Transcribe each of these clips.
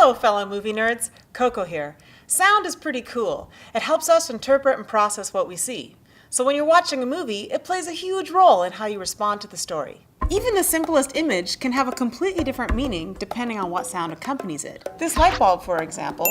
Hello fellow movie nerds, Coco here. Sound is pretty cool. It helps us interpret and process what we see. So when you're watching a movie, it plays a huge role in how you respond to the story. Even the simplest image can have a completely different meaning depending on what sound accompanies it. This light bulb, for example,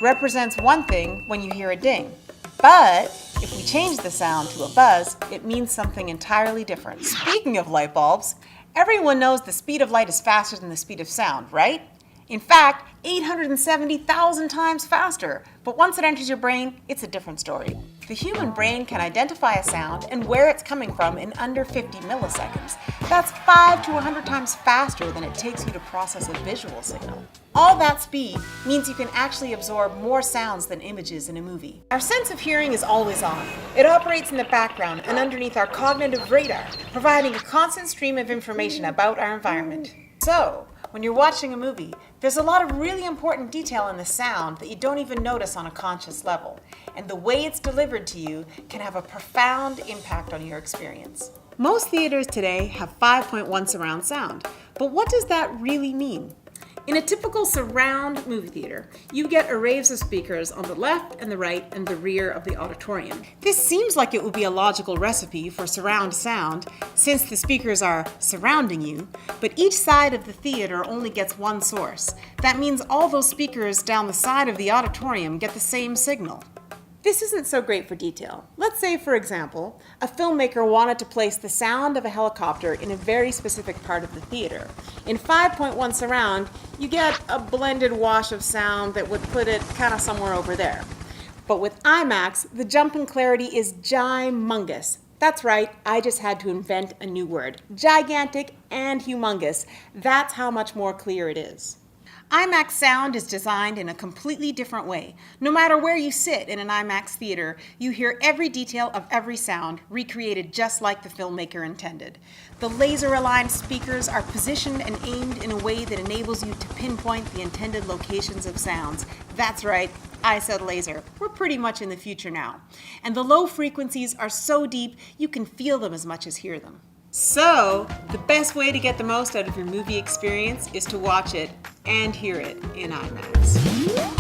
represents one thing when you hear a ding. But if we change the sound to a buzz, it means something entirely different. Speaking of light bulbs, everyone knows the speed of light is faster than the speed of sound, right? In fact, 870,000 times faster. But once it enters your brain, it's a different story. The human brain can identify a sound and where it's coming from in under 50 milliseconds. That's 5 to 100 times faster than it takes you to process a visual signal. All that speed means you can actually absorb more sounds than images in a movie. Our sense of hearing is always on. It operates in the background and underneath our cognitive radar, providing a constant stream of information about our environment. So, when you're watching a movie, there's a lot of really important detail in the sound that you don't even notice on a conscious level. And the way it's delivered to you can have a profound impact on your experience. Most theaters today have 5.1 surround sound, but what does that really mean? In a typical surround movie theater, you get arrays of speakers on the left and the right and the rear of the auditorium. This seems like it would be a logical recipe for surround sound since the speakers are surrounding you, but each side of the theater only gets one source. That means all those speakers down the side of the auditorium get the same signal. This isn't so great for detail. Let's say, for example, a filmmaker wanted to place the sound of a helicopter in a very specific part of the theater. In 5.1 surround, you get a blended wash of sound that would put it kind of somewhere over there. But with IMAX, the jump in clarity is gymongous. That's right, I just had to invent a new word. Gigantic and humongous. That's how much more clear it is. IMAX sound is designed in a completely different way. No matter where you sit in an IMAX theater, you hear every detail of every sound recreated just like the filmmaker intended. The laser-aligned speakers are positioned and aimed in a way that enables you to pinpoint the intended locations of sounds. That's right, I said laser. We're pretty much in the future now. And the low frequencies are so deep you can feel them as much as hear them. So, the best way to get the most out of your movie experience is to watch it and hear it in IMAX.